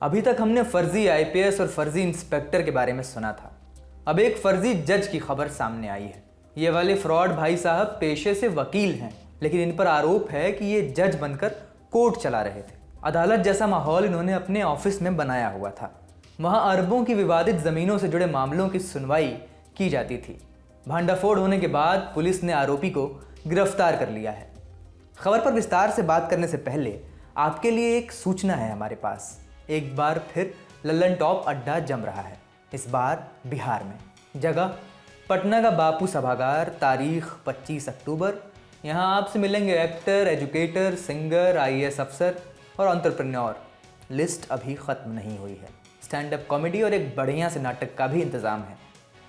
अभी तक हमने फर्जी आईपीएस और फर्जी इंस्पेक्टर के बारे में सुना था। अब एक फर्जी जज की खबर सामने आई है। ये वाले फ्रॉड भाई साहब पेशे से वकील हैं, लेकिन इन पर आरोप है कि ये जज बनकर कोर्ट चला रहे थे। अदालत जैसा माहौल इन्होंने अपने ऑफिस में बनाया हुआ था। वहाँ अरबों की विवादित ज़मीनों से जुड़े मामलों की सुनवाई की जाती थी। भांडाफोड़ होने के बाद पुलिस ने आरोपी को गिरफ्तार कर लिया है। खबर पर विस्तार से बात करने से पहले आपके लिए एक सूचना है हमारे पास। एक बार फिर लल्लन टॉप अड्डा जम रहा है, इस बार बिहार में। जगह पटना का बापू सभागार, तारीख 25 अक्टूबर। यहाँ आपसे मिलेंगे एक्टर, एजुकेटर, सिंगर, आईएएस अफसर और एंटरप्रेन्योर। लिस्ट अभी ख़त्म नहीं हुई है। स्टैंड अप कॉमेडी और एक बढ़िया से नाटक का भी इंतज़ाम है।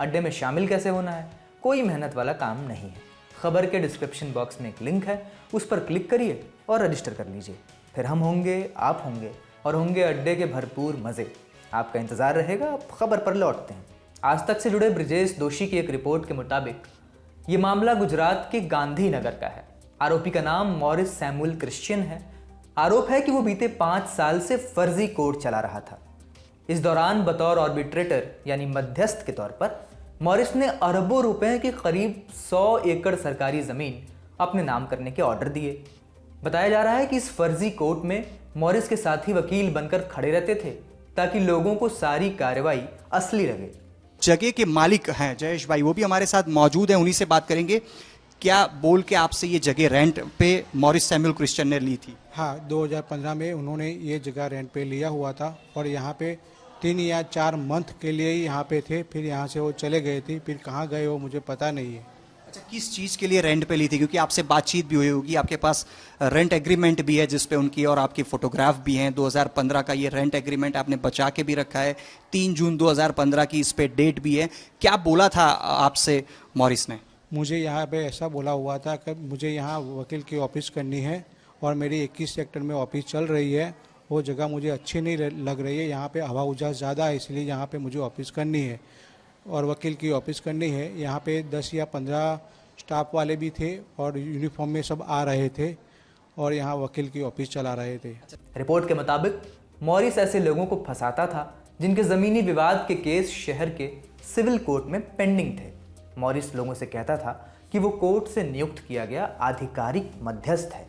अड्डे में शामिल कैसे होना है, कोई मेहनत वाला काम नहीं है। खबर के डिस्क्रिप्शन बॉक्स में एक लिंक है, उस पर क्लिक करिए और रजिस्टर कर लीजिए। फिर हम होंगे, आप होंगे और होंगे अड्डे के भरपूर मज़े। आपका इंतज़ार रहेगा। अब खबर पर लौटते हैं। आज तक से जुड़े ब्रिजेश दोषी की एक रिपोर्ट के मुताबिक ये मामला गुजरात के गांधीनगर का है। आरोपी का नाम मॉरिस सैमुअल क्रिश्चियन है। आरोप है कि वो बीते 5 साल से फर्जी कोर्ट चला रहा था। इस दौरान बतौर आर्बिट्रेटर यानी मध्यस्थ के तौर पर मॉरिस ने अरबों रुपए की करीब 100 एकड़ सरकारी ज़मीन अपने नाम करने के ऑर्डर दिए। बताया जा रहा है कि इस फर्जी कोर्ट में मॉरिस के साथी वकील बनकर खड़े रहते थे ताकि लोगों को सारी कार्रवाई असली लगे। जगह के मालिक हैं जयेश भाई, वो भी हमारे साथ मौजूद हैं, उन्हीं से बात करेंगे। क्या बोल के आपसे ये जगह रेंट पे मॉरिस सैमुअल क्रिश्चियन ने ली थी? हाँ, 2015 में उन्होंने ये जगह रेंट पे लिया हुआ था और यहाँ पे 3 या 4 मंथ के लिए ही यहाँ पे थे। फिर यहाँ से वो चले गए थे। फिर कहाँ गए वो मुझे पता नहीं है। अच्छा, किस चीज़ के लिए रेंट पे ली थी? क्योंकि आपसे बातचीत भी हुई होगी, आपके पास रेंट एग्रीमेंट भी है जिस पे उनकी और आपकी फोटोग्राफ भी हैं। 2015 का ये रेंट एग्रीमेंट आपने बचा के भी रखा है। 3 जून 2015 की इस पे डेट भी है। क्या बोला था आपसे मॉरिस ने? मुझे यहाँ पे ऐसा बोला हुआ था कि मुझे यहाँ वकील की ऑफिस करनी है और मेरी 21 सेक्टर में ऑफिस चल रही है। वो जगह मुझे अच्छी नहीं लग रही है। यहाँ पे हवा उजास ज़्यादा है, इसलिए यहाँ पे मुझे ऑफिस करनी है और वकील की ऑफिस करनी है। यहाँ पे 10 या 15 स्टाफ वाले भी थे और यूनिफॉर्म में सब आ रहे थे और यहाँ वकील की ऑफिस चला रहे थे। रिपोर्ट के मुताबिक मॉरिस ऐसे लोगों को फंसाता था जिनके ज़मीनी विवाद के केस शहर के सिविल कोर्ट में पेंडिंग थे। मॉरिस लोगों से कहता था कि वो कोर्ट से नियुक्त किया गया आधिकारिक मध्यस्थ है।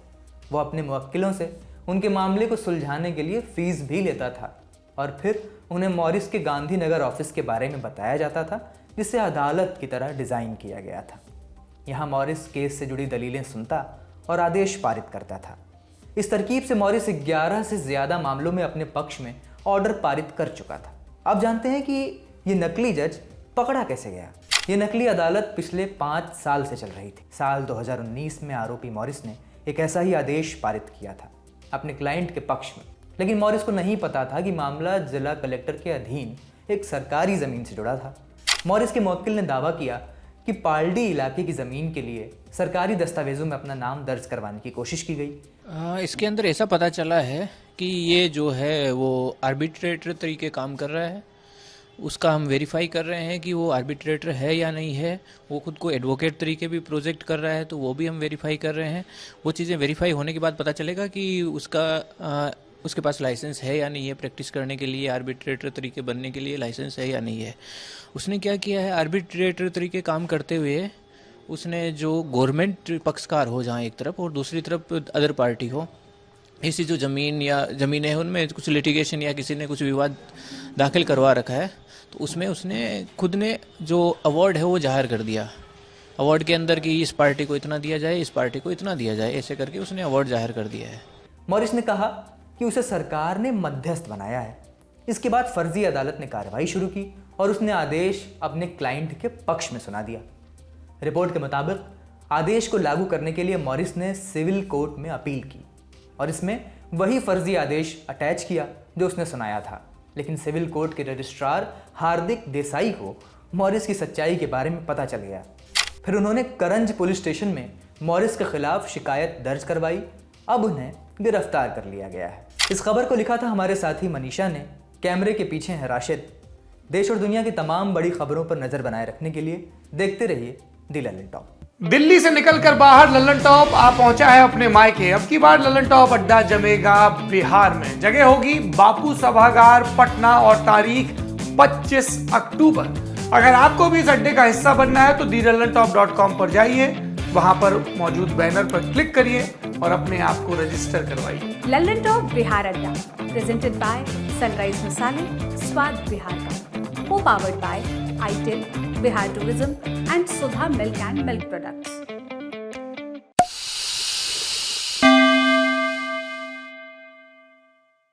वो अपने मुवक्किलों से उनके मामले को सुलझाने के लिए फीस भी लेता था और फिर उन्हें मॉरिस के गांधीनगर ऑफिस के बारे में बताया जाता था, जिसे अदालत की तरह डिज़ाइन किया गया था। यहाँ मॉरिस केस से जुड़ी दलीलें सुनता और आदेश पारित करता था। इस तरकीब से मॉरिस 11 से ज़्यादा मामलों में अपने पक्ष में ऑर्डर पारित कर चुका था। अब जानते हैं कि ये नकली जज पकड़ा कैसे गया। ये नकली अदालत पिछले 5 साल से चल रही थी। साल 2019 में आरोपी मॉरिस ने एक ऐसा ही आदेश पारित किया था अपने क्लाइंट के पक्ष में, लेकिन मॉरिस को नहीं पता था कि मामला जिला कलेक्टर के अधीन एक सरकारी ज़मीन से जुड़ा था। मॉरिस के मुवक्किल ने दावा किया कि पालडी इलाके की ज़मीन के लिए सरकारी दस्तावेजों में अपना नाम दर्ज करवाने की कोशिश की गई। इसके अंदर ऐसा पता चला है कि ये जो है वो आर्बिट्रेटर तरीके काम कर रहा है। उसका हम वेरीफाई कर रहे हैं कि वो आर्बिट्रेटर है या नहीं है। वो खुद को एडवोकेट तरीके भी प्रोजेक्ट कर रहा है, तो वो भी हम वेरीफाई कर रहे हैं। वो चीज़ें वेरीफाई होने के बाद पता चलेगा कि उसके पास लाइसेंस है या नहीं है प्रैक्टिस करने के लिए, आर्बिट्रेटर तरीके बनने के लिए लाइसेंस है या नहीं है। उसने क्या किया है, आर्बिट्रेटर तरीके काम करते हुए उसने जो गवर्नमेंट पक्षकार हो जहाँ एक तरफ और दूसरी तरफ अदर पार्टी हो, ऐसी जो ज़मीनें हैं उनमें कुछ लिटिगेशन या किसी ने कुछ विवाद दाखिल करवा रखा है, तो उसमें उसने खुद ने जो अवार्ड है वो जाहिर कर दिया। अवार्ड के अंदर कि इस पार्टी को इतना दिया जाए, इस पार्टी को इतना दिया जाए, ऐसे करके उसने अवार्ड जाहिर कर दिया है। मॉरिस ने कहा कि उसे सरकार ने मध्यस्थ बनाया है। इसके बाद फर्जी अदालत ने कार्रवाई शुरू की और उसने आदेश अपने क्लाइंट के पक्ष में सुना दिया। रिपोर्ट के मुताबिक आदेश को लागू करने के लिए मॉरिस ने सिविल कोर्ट में अपील की और इसमें वही फर्जी आदेश अटैच किया जो उसने सुनाया था। लेकिन सिविल कोर्ट के रजिस्ट्रार हार्दिक देसाई को मॉरिस की सच्चाई के बारे में पता चल गया। फिर उन्होंने करंज पुलिस स्टेशन में मॉरिस के खिलाफ शिकायत दर्ज करवाई। अब उन्हें गिरफ्तार कर लिया गया है। इस खबर को लिखा था हमारे साथी मनीषा ने। कैमरे के पीछे है राशिद। देश और दुनिया की तमाम बड़ी खबरों पर नज़र बनाए रखने के लिए देखते रहिए द लल्लन टॉप। दिल्ली से निकलकर बाहर लल्लन टॉप आ पहुंचा है अपने मायके। अब की बार लल्लन टॉप अड्डा जमेगा बिहार में। जगह होगी बापू सभागार, पटना और तारीख 25 अक्टूबर। अगर आपको भी इस अड्डे का हिस्सा बनना है तो thelallanTop.com पर जाइए, वहां पर मौजूद बैनर पर क्लिक करिए और अपने आप को रजिस्टर करवाइए। लल्लन टॉप बिहार अड्डा प्रेजेंटेड बाय सनराइज मसाले, स्वाद बिहार का, को powered by itel, Bihar tourism and Sudha milk and milk products.